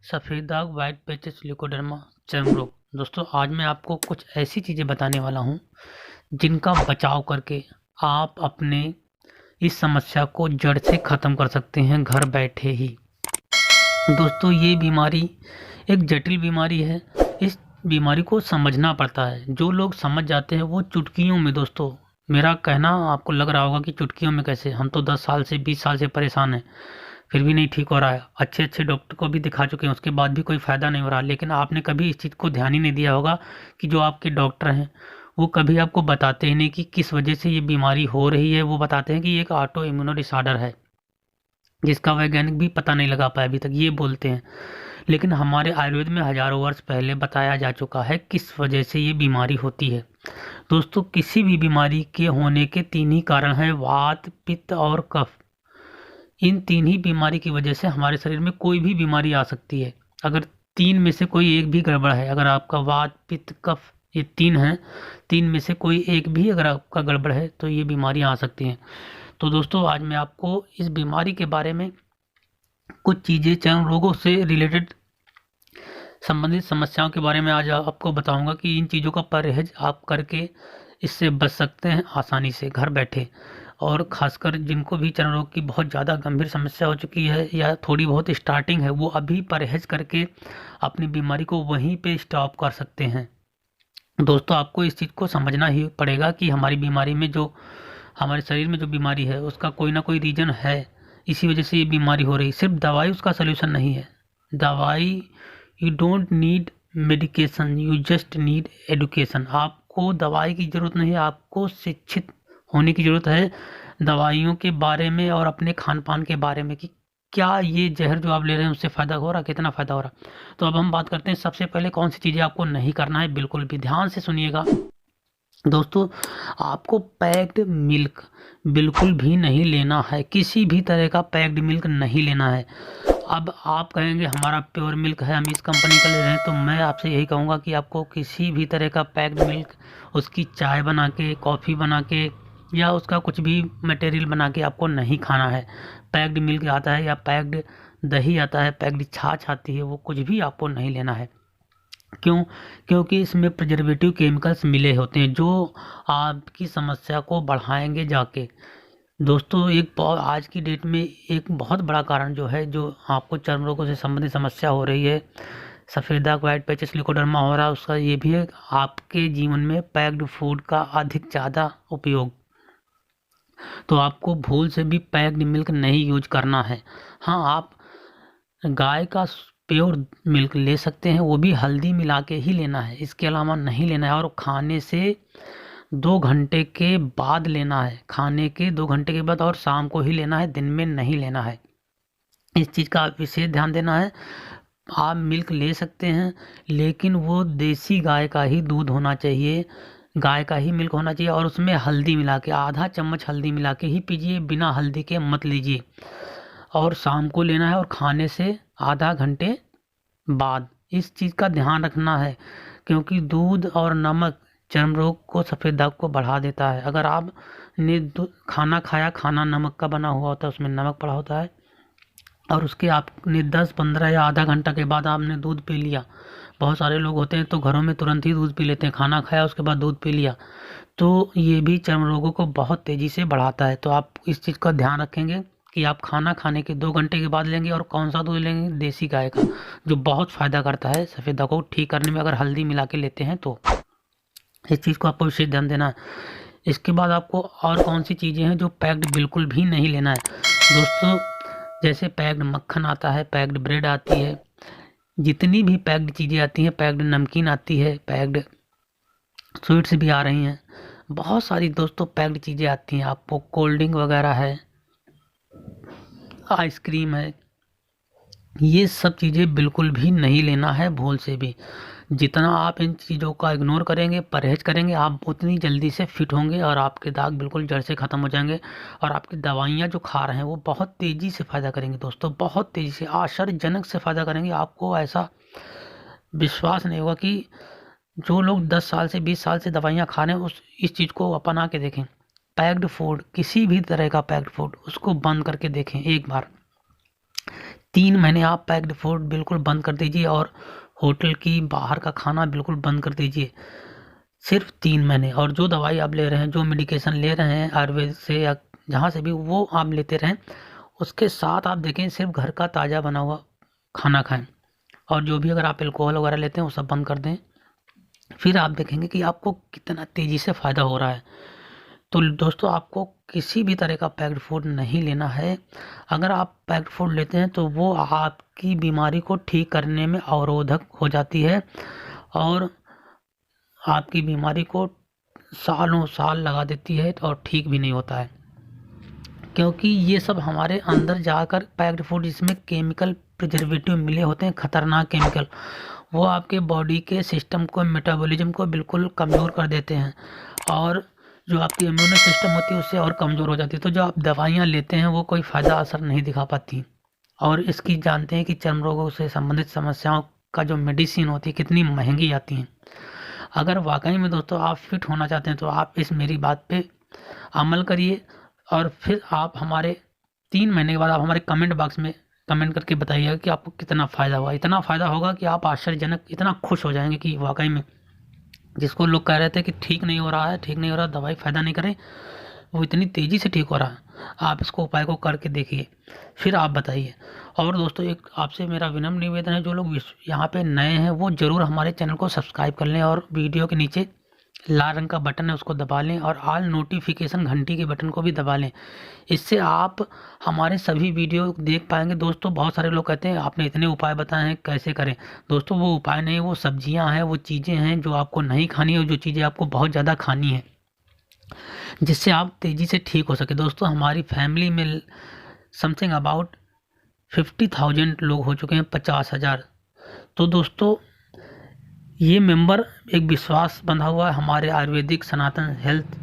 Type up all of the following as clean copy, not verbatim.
सफ़ेद दाग, white patches, leucoderma, चर्म रोग। दोस्तों, आज मैं आपको कुछ ऐसी चीज़ें बताने वाला हूँ जिनका बचाव करके आप अपने इस समस्या को जड़ से ख़त्म कर सकते हैं घर बैठे ही। दोस्तों, ये बीमारी एक जटिल बीमारी है। इस बीमारी को समझना पड़ता है। जो लोग समझ जाते हैं वो चुटकियों में, दोस्तों मेरा कहना आपको लग रहा होगा कि चुटकियों में कैसे, हम तो 10 साल से 20 साल से परेशान हैं, फिर भी नहीं ठीक हो रहा है। अच्छे अच्छे डॉक्टर को भी दिखा चुके हैं, उसके बाद भी कोई फ़ायदा नहीं हो रहा। लेकिन आपने कभी इस चीज़ को ध्यान ही नहीं दिया होगा कि जो आपके डॉक्टर हैं वो कभी आपको बताते ही नहीं कि किस वजह से ये बीमारी हो रही है। वो बताते हैं कि ये एक ऑटो इम्यूनो डिसऑर्डर है, जिसका वैज्ञानिक भी पता नहीं लगा पाया अभी तक, ये बोलते हैं। लेकिन हमारे आयुर्वेद में हज़ारों वर्ष पहले बताया जा चुका है किस वजह से ये बीमारी होती है। दोस्तों, किसी भी बीमारी के होने के 3 ही कारण हैं: वात, पित्त और कफ। इन 3 ही बीमारी की वजह से हमारे शरीर में कोई भी बीमारी आ सकती है। अगर 3 में से कोई एक भी गड़बड़ है, अगर आपका वात, पित्त, कफ ये 3 हैं, 3 में से कोई एक भी अगर आपका गड़बड़ है तो ये बीमारियाँ आ सकती हैं। तो दोस्तों, आज मैं आपको इस बीमारी के बारे में कुछ चीज़ें, चर्म रोगों से रिलेटेड संबंधित समस्याओं के बारे में आज आपको बताऊंगा कि इन चीज़ों का परहेज आप करके इससे बच सकते हैं आसानी से घर बैठे। और ख़ासकर जिनको भी चर्म रोग की बहुत ज़्यादा गंभीर समस्या हो चुकी है या थोड़ी बहुत स्टार्टिंग है, वो अभी परहेज करके अपनी बीमारी को वहीं पे स्टॉप कर सकते हैं। दोस्तों, आपको इस चीज़ को समझना ही पड़ेगा कि हमारी बीमारी में जो, हमारे शरीर में जो बीमारी है उसका कोई ना कोई रीज़न है, इसी वजह से ये बीमारी हो रही है। सिर्फ दवाई उसका सलूशन नहीं है। दवाई, you don't need medication, you just need education. आपको दवाई की ज़रूरत नहीं है, आपको शिक्षित होने की ज़रूरत है दवाइयों के बारे में और अपने खान पान के बारे में कि क्या ये जहर जो आप ले रहे हैं उससे फ़ायदा हो रहा, कितना फ़ायदा हो रहा। तो अब हम बात करते हैं सबसे पहले कौन सी चीज़ें आपको नहीं करना है। बिल्कुल भी ध्यान से सुनिएगा दोस्तों, आपको पैक्ड मिल्क बिल्कुल भी नहीं लेना है। किसी भी तरह का पैक्ड मिल्क नहीं लेना है। अब आप कहेंगे हमारा प्योर मिल्क है, हम इस कंपनी का ले रहे हैं, तो मैं आपसे यही कहूँगा कि आपको किसी भी तरह का पैक्ड मिल्क, उसकी चाय बना के, कॉफ़ी बना के या उसका कुछ भी मटेरियल बना के आपको नहीं खाना है। पैक्ड मिल्क आता है या पैक्ड दही आता है, पैक्ड छाछ आती है, वो कुछ भी आपको नहीं लेना है। क्यों? क्योंकि इसमें प्रिजर्वेटिव केमिकल्स मिले होते हैं जो आपकी समस्या को बढ़ाएंगे जाके। दोस्तों, आज की डेट में एक बहुत बड़ा कारण जो है, जो आपको चर्म रोगों से संबंधित समस्या हो रही है, सफ़ेद दाग, वाइट पैचेस, ल्यूकोडर्मा हो रहा है, उसका ये भी है आपके जीवन में पैक्ड फूड का अधिक ज़्यादा उपयोग। तो आपको भूल से भी पैक्ड मिल्क नहीं यूज करना है। हाँ, आप गाय का प्योर मिल्क ले सकते हैं, वो भी हल्दी मिला के ही लेना है, इसके अलावा नहीं लेना है। और खाने से 2 घंटे के बाद लेना है, खाने के 2 घंटे के बाद, और शाम को ही लेना है, दिन में नहीं लेना है। इस चीज़ का आप विशेष ध्यान देना है। आप मिल्क ले सकते हैं, लेकिन वो देसी गाय का ही दूध होना चाहिए, गाय का ही मिल्क होना चाहिए, और उसमें हल्दी मिला के, आधा चम्मच हल्दी मिला के ही पीजिए, बिना हल्दी के मत लीजिए। और शाम को लेना है और खाने से आधा घंटे बाद। इस चीज़ का ध्यान रखना है, क्योंकि दूध और नमक चर्म रोग को, सफ़ेद दाग को बढ़ा देता है। अगर आपने खाना खाया, खाना नमक का बना हुआ होता है, उसमें नमक पड़ा होता है, और उसके आपने 10-15 या आधा घंटा के बाद आपने दूध पी लिया, बहुत सारे लोग होते हैं तो घरों में तुरंत ही दूध पी लेते हैं, खाना खाया उसके बाद दूध पी लिया, तो ये भी चर्म रोगों को बहुत तेज़ी से बढ़ाता है। तो आप इस चीज़ का ध्यान रखेंगे कि आप खाना खाने के 2 घंटे के बाद लेंगे, और कौन सा दूध लेंगे? देसी गाय का, जो बहुत फ़ायदा करता है सफ़ेद दाग को ठीक करने में, अगर हल्दी मिला के लेते हैं तो। इस चीज़ को आपको विशेष ध्यान देना है। इसके बाद आपको और कौन सी चीज़ें हैं जो पैक्ड बिल्कुल भी नहीं लेना है दोस्तों? जैसे पैक्ड मक्खन आता है, पैक्ड ब्रेड आती है, जितनी भी पैक्ड चीज़ें आती हैं, पैक्ड नमकीन आती है, पैक्ड स्वीट्स भी आ रही हैं, बहुत सारी दोस्तों पैक्ड चीज़ें आती हैं। आपको कोल्ड ड्रिंक वगैरह है, आइसक्रीम है, ये सब चीज़ें बिल्कुल भी नहीं लेना है भूल से भी। जितना आप इन चीज़ों का इग्नोर करेंगे, परहेज करेंगे, आप उतनी जल्दी से फिट होंगे और आपके दाग बिल्कुल जड़ से ख़त्म हो जाएंगे। और आपकी दवाइयाँ जो खा रहे हैं वो बहुत तेज़ी से फ़ायदा करेंगी दोस्तों, बहुत तेज़ी से, आश्चर्यजनक से फ़ायदा करेंगे। आपको ऐसा विश्वास नहीं होगा कि जो लोग 10 साल से 20 साल से दवाइयाँ खा रहे हैं, इस चीज़ को अपना के देखें। पैक्ड फूड, किसी भी तरह का पैक्ड फूड, उसको बंद करके देखें एक बार। 3 महीने आप पैक्ड फूड बिल्कुल बंद कर दीजिए और होटल की बाहर का खाना बिल्कुल बंद कर दीजिए, सिर्फ 3 महीने। और जो दवाई आप ले रहे हैं, जो मेडिकेशन ले रहे हैं आयुर्वेद से या जहाँ से भी, वो आप लेते रहें। उसके साथ आप देखें सिर्फ घर का ताज़ा बना हुआ खाना खाएं, और जो भी अगर आप अल्कोहल वगैरह लेते हैं वो सब बंद कर दें। फिर आप देखेंगे कि आपको कितना तेज़ी से फ़ायदा हो रहा है। तो दोस्तों, आपको किसी भी तरह का पैक्ड फूड नहीं लेना है। अगर आप पैक्ड फूड लेते हैं तो वो आपकी बीमारी को ठीक करने में अवरोधक हो जाती है और आपकी बीमारी को सालों साल लगा देती है और ठीक भी नहीं होता है, क्योंकि ये सब हमारे अंदर जाकर पैक्ड फूड, जिसमें केमिकल प्रिजर्वेटिव मिले होते हैं, खतरनाक केमिकल, वो आपके बॉडी के सिस्टम को, मेटाबॉलिज्म को बिल्कुल कमज़ोर कर देते हैं और जो आपकी इम्यून सिस्टम होती है उससे और कमज़ोर हो जाती है। तो जो आप दवाइयाँ लेते हैं वो कोई फ़ायदा असर नहीं दिखा पाती। और इसकी जानते हैं कि चर्म रोगों से संबंधित समस्याओं का जो मेडिसिन होती है कितनी महंगी आती हैं। अगर वाकई में दोस्तों आप फिट होना चाहते हैं तो आप इस मेरी बात पे अमल करिए, और फिर आप हमारे 3 महीने के बाद आप हमारे कमेंट बॉक्स में कमेंट करके बताइएगा कि आपको कितना फ़ायदा हुआ। इतना फ़ायदा होगा कि आप आश्चर्यजनक इतना खुश हो जाएंगे कि वाकई में जिसको लोग कह रहे थे कि ठीक नहीं हो रहा है, ठीक नहीं हो रहा, दवाई फ़ायदा नहीं करे, वो इतनी तेज़ी से ठीक हो रहा है। आप इसको उपाय को करके देखिए, फिर आप बताइए। और दोस्तों, एक आपसे मेरा विनम्र निवेदन है, जो लोग यहाँ पे नए हैं वो ज़रूर हमारे चैनल को सब्सक्राइब कर लें और वीडियो के नीचे लाल रंग का बटन है उसको दबा लें और ऑल नोटिफिकेशन घंटी के बटन को भी दबा लें। इससे आप हमारे सभी वीडियो देख पाएंगे। दोस्तों, बहुत सारे लोग कहते हैं आपने इतने उपाय बताए हैं, कैसे करें। दोस्तों, वो उपाय नहीं, वो सब्जियां हैं, वो चीज़ें हैं जो आपको नहीं खानी है और जो चीज़ें आपको बहुत ज़्यादा खानी है, जिससे आप तेज़ी से ठीक हो सके। दोस्तों, हमारी फैमिली में समथिंग अबाउट 50,000 लोग हो चुके हैं, 50,000। तो दोस्तों, ये मेंबर एक विश्वास बंधा हुआ है हमारे आयुर्वेदिक सनातन हेल्थ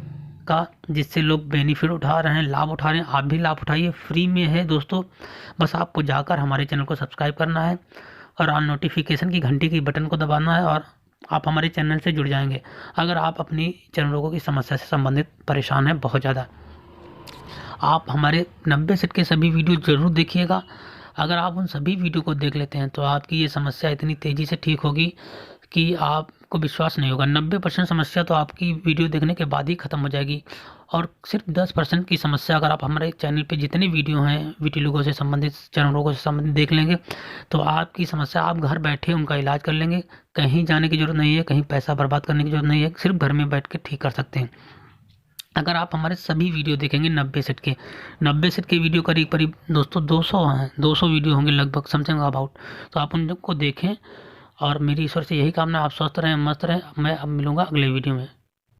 का, जिससे लोग बेनिफिट उठा रहे हैं, लाभ उठा रहे हैं। आप भी लाभ उठाइए, फ्री में है दोस्तों। बस आपको जाकर हमारे चैनल को सब्सक्राइब करना है और ऑन नोटिफिकेशन की घंटी की बटन को दबाना है और आप हमारे चैनल से जुड़ जाएंगे। अगर आप अपनी चर्म रोगों की समस्या से संबंधित परेशान हैं बहुत ज़्यादा, आप हमारे 90 सेट के सभी वीडियो ज़रूर देखिएगा। अगर आप उन सभी वीडियो को देख लेते हैं तो आपकी ये समस्या इतनी तेज़ी से ठीक होगी कि आपको विश्वास नहीं होगा। 90% समस्या तो आपकी वीडियो देखने के बाद ही ख़त्म हो जाएगी, और सिर्फ 10% की समस्या अगर आप हमारे चैनल पे जितने वीडियो हैं विटिलिगो से संबंधित, चर्म रोगों से संबंधित देख लेंगे तो आपकी समस्या आप घर बैठे उनका इलाज कर लेंगे। कहीं जाने की ज़रूरत नहीं है, कहीं पैसा बर्बाद करने की ज़रूरत नहीं है, सिर्फ घर में बैठ के ठीक कर सकते हैं। अगर आप हमारे सभी वीडियो देखेंगे 90 सेट के वीडियो करीब दोस्तों 200 हैं, 200 वीडियो होंगे लगभग, समथिंग अबाउट। तो आप उनको देखें और मेरी ईश्वर से यही कामना, आप स्वस्थ रहें, मस्त रहें। मैं अब मिलूँगा अगले वीडियो में।